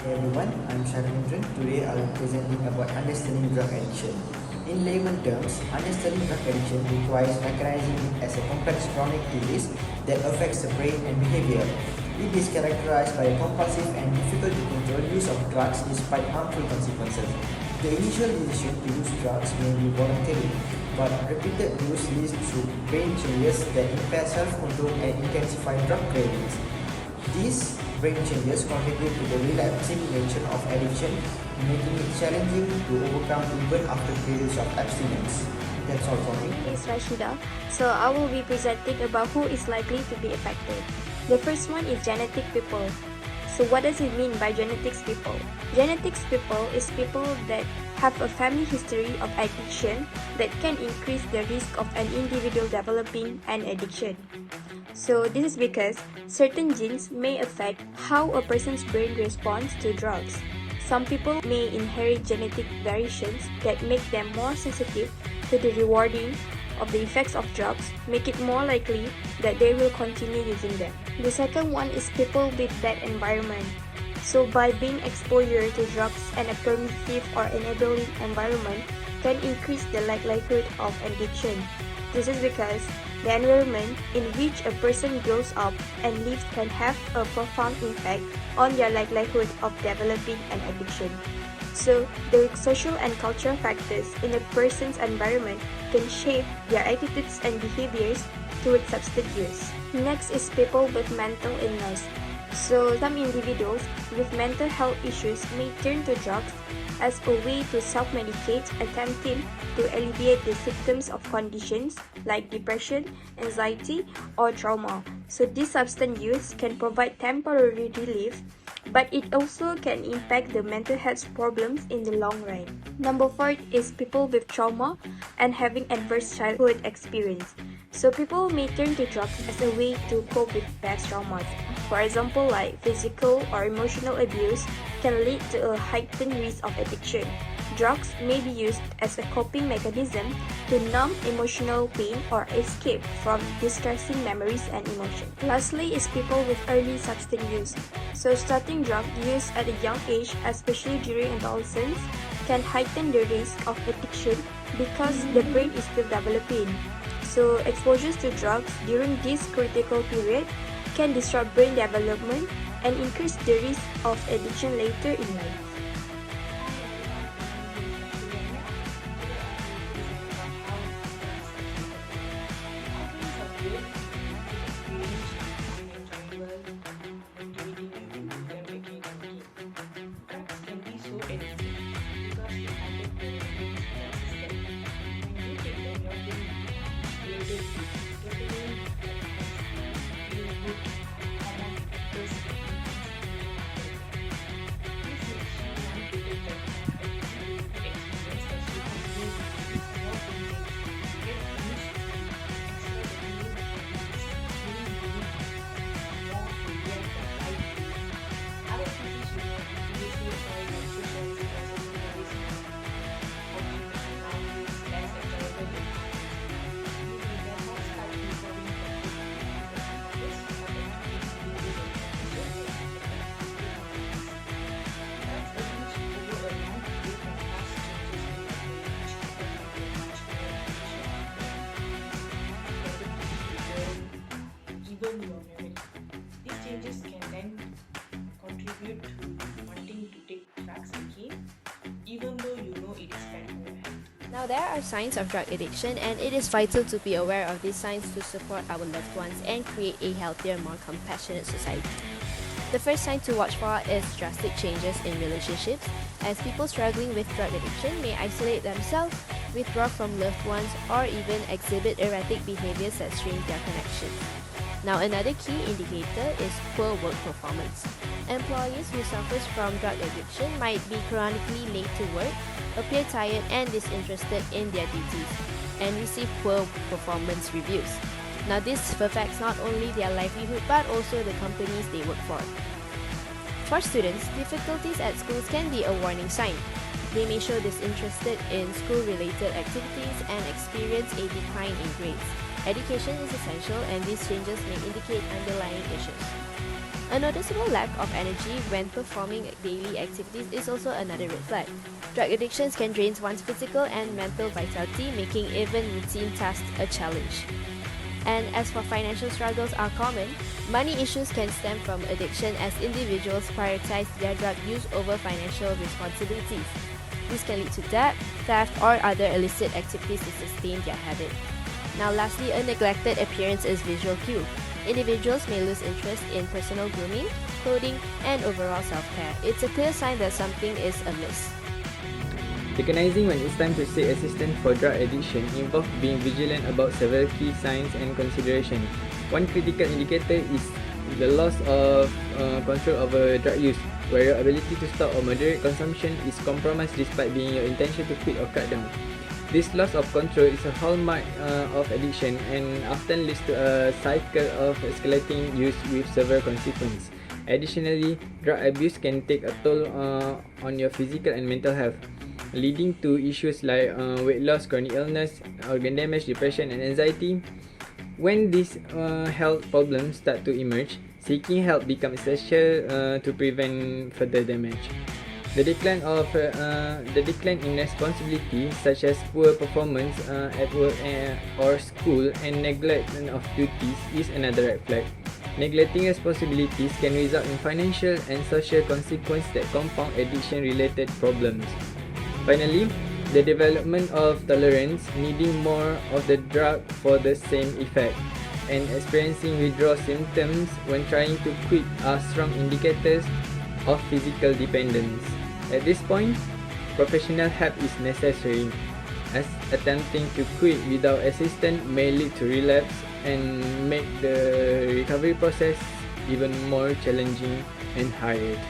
Hey everyone, I'm Sharmendran. Today I'll be presenting about understanding drug addiction. In layman terms, understanding drug addiction requires recognizing it as a complex chronic disease that affects the brain and behavior. It is characterized by a compulsive and difficult to control use of drugs despite harmful consequences. The initial decision to use drugs may be voluntary, but repeated use leads to brain changes that impair self-control and intensify drug cravings. These brain changes contribute to the relapsing nature of addiction, making it challenging to overcome even after periods of abstinence. That's all for me. My name is Rashida. So I will be presenting about who is likely to be affected. The first one is genetic people. So what does it mean by genetics people? Genetics people is people that have a family history of addiction that can increase the risk of an individual developing an addiction. So this is because certain genes may affect how a person's brain responds to drugs. Some people may inherit genetic variations that make them more sensitive to the rewarding of the effects of drugs, make it more likely that they will continue using them. The second one is people with bad environment. So by being exposure to drugs and a permissive or enabling environment can increase the likelihood of addiction. This is because the environment in which a person grows up and lives can have a profound impact on their likelihood of developing an addiction. So, the social and cultural factors in a person's environment can shape their attitudes and behaviors towards substance use. Next is people with mental illness. So, some individuals with mental health issues may turn to drugs as a way to self-medicate, attempting to alleviate the symptoms of conditions like depression, anxiety, or trauma. So, this substance use can provide temporary relief, but it also can impact the mental health problems in the long run. Number 4 is people with trauma and having adverse childhood experience. So people may turn to drugs as a way to cope with past traumas. For example, like physical or emotional abuse can lead to a heightened risk of addiction. Drugs may be used as a coping mechanism to numb emotional pain or escape from distressing memories and emotions. Lastly is people with early substance use. So starting drug use at a young age, especially during adolescence, can heighten the risk of addiction because the brain is still developing. So exposures to drugs during this critical period can disrupt brain development and increase the risk of addiction later in life. Even your memory. These changes can then contribute to wanting to take drugs again, even though you know it is bad for your health. Now, there are signs of drug addiction, and it is vital to be aware of these signs to support our loved ones and create a healthier, more compassionate society. The first sign to watch for is drastic changes in relationships, as people struggling with drug addiction may isolate themselves, withdraw from loved ones, or even exhibit erratic behaviors that strain their connections. Now, another key indicator is poor work performance. Employees who suffer from drug addiction might be chronically late to work, appear tired and disinterested in their duties, and receive poor performance reviews. Now, this affects not only their livelihood but also the companies they work for. For students, difficulties at schools can be a warning sign. They may show disinterested in school-related activities and experience a decline in grades. Education is essential, and these changes may indicate underlying issues. A noticeable lack of energy when performing daily activities is also another red flag. Drug addictions can drain one's physical and mental vitality, making even routine tasks a challenge. And as for financial struggles are common, money issues can stem from addiction as individuals prioritize their drug use over financial responsibilities. This can lead to debt, theft, or other illicit activities to sustain their habit. Now lastly, a neglected appearance is visual cue. Individuals may lose interest in personal grooming, clothing, and overall self-care. It's a clear sign that something is amiss. Recognizing when it's time to seek assistance for drug addiction involves being vigilant about several key signs and considerations. One critical indicator is the loss of control over drug use, where your ability to stop or moderate consumption is compromised despite being your intention to quit or cut down. This loss of control is a hallmark of addiction and often leads to a cycle of escalating use with severe consequences. Additionally, drug abuse can take a toll on your physical and mental health, leading to issues like weight loss, chronic illness, organ damage, depression, and anxiety. When these health problems start to emerge, seeking help becomes essential to prevent further damage. The decline in responsibility, such as poor performance at work or school and neglect of duties, is another red flag. Neglecting responsibilities can result in financial and social consequences that compound addiction-related problems. Finally, the development of tolerance, needing more of the drug for the same effect, and experiencing withdrawal symptoms when trying to quit are strong indicators of physical dependence. At this point, professional help is necessary, as attempting to quit without assistance may lead to relapse and make the recovery process even more challenging and harder.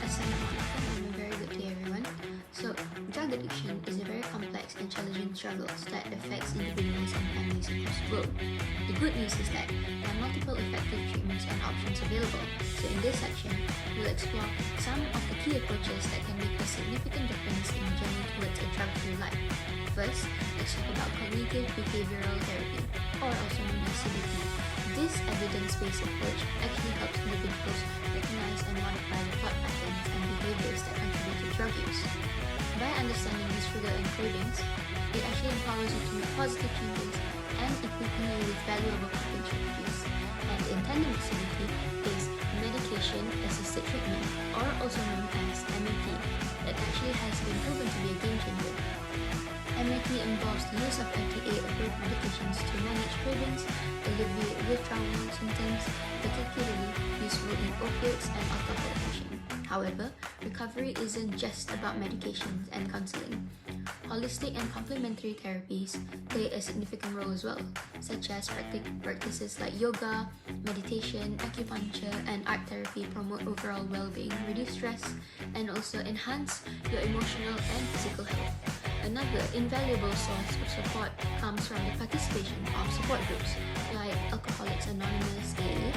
Assalamualaikum and a very good day everyone. So, drug addiction is a very complex and challenging struggle that affects individuals and families across the globe. The good news is that there are multiple effective treatments and options available. So in this section, we'll explore some of the key approaches that can make a significant difference in the journey towards a drug-free life. First, let's talk about cognitive behavioral therapy, or also known as CBT. This evidence-based approach actually helps individuals recognize and modify the thought patterns and behaviors that contribute to drug use. By understanding these trigger and cravings, it actually empowers you to make positive changes and equipping you with valuable coping strategies. And in tandem with CBT is medication-assisted treatment, or also known as MAT, that actually has been proven to be a game changer. MAT involves the use of FDA-approved medications to manage cravings, alleviate withdrawal symptoms, particularly useful in opiates and alcohol addiction. However, recovery isn't just about medications and counseling. Holistic and complementary therapies play a significant role as well, such as practices like yoga, meditation, acupuncture, and art therapy promote overall well-being, reduce stress, and also enhance your emotional and physical health. Another invaluable source of support comes from the participation of support groups like Alcoholics Anonymous AA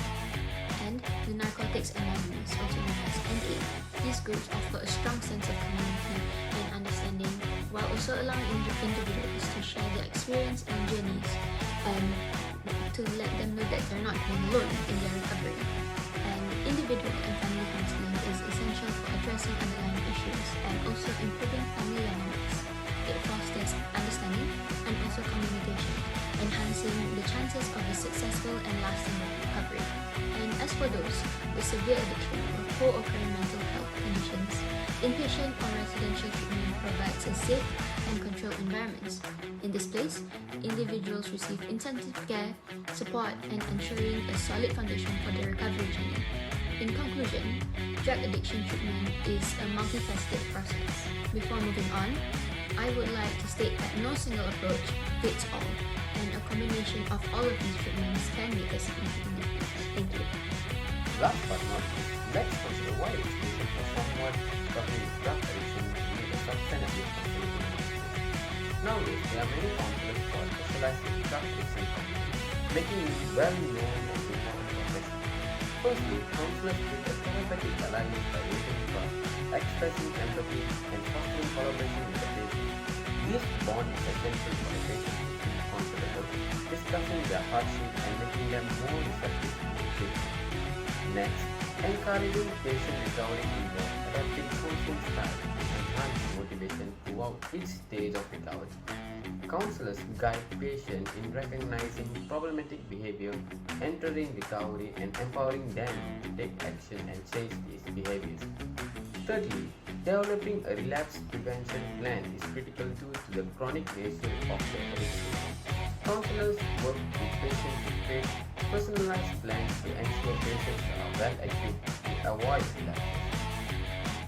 and the Narcotics Anonymous, also known as NA. These groups offer a strong sense of community and understanding, while also allowing individuals to share their experience and journeys, and to let them know that they're not being alone in their recovery. And individual and family counseling is essential for addressing underlying issues and also improving family dynamics. It fosters understanding and also communication, enhancing the chances of a successful and lasting recovery. And as for those with severe addiction or co-occurring mental health conditions, inpatient or residential treatment provides a safe and controlled environment. In this place, individuals receive intensive care, support, and ensuring a solid foundation for their recovery journey. In conclusion, drug addiction treatment is a multifaceted process. Before moving on, I would like to state that no single approach fits all, and a combination of all of these treatments can make a significant difference. Thank you. Last but not least, let's consider why it's easy for someone suffering with drug addiction to need a substantive counseling. Nowadays, there are many counselors who are specialized in drug addiction counseling, making it well known and important profession. Firstly, counselors create a therapeutic alignment by raising trust, expressing empathy, and fostering collaboration with the patient. This bond is essential for the patient to feel comfortable, discussing their hardship and making them more receptive to treatment. Next, encouraging patient recovery involves adapting counseling style to enhance motivation throughout each stage of recovery. Counselors guide patients in recognizing problematic behavior, entering recovery, and empowering them to take action and change these behaviors. Thirdly, developing a relapse prevention plan is critical due to the chronic nature of the addiction. Counselors work with patients to create personalized plans to ensure patients are well equipped to avoid relapse.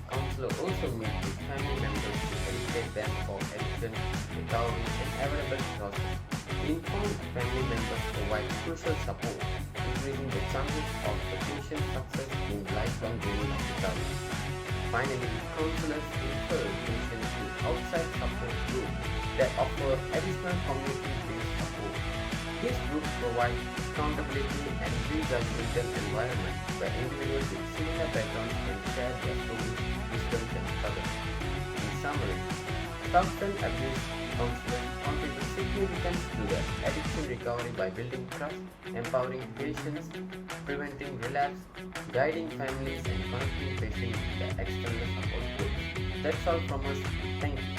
Counselors also meet with family members to educate them about addiction, recovery, and available resources. Informed family members provide crucial support, increasing the chances of the patient's success in lifelong journey of recovery. Finally, counselors refer patients to outside support groups that offer additional community-based support. These groups provide accountability and pre-judgmental environment where individuals with similar backgrounds can share their stories, wisdom, and struggles. In summary, substance abuse counseling contributes significantly to the addiction recovery by building trust, empowering patients, preventing relapse, guiding families, and connecting patients with the external support groups. That's all from us. Thank you.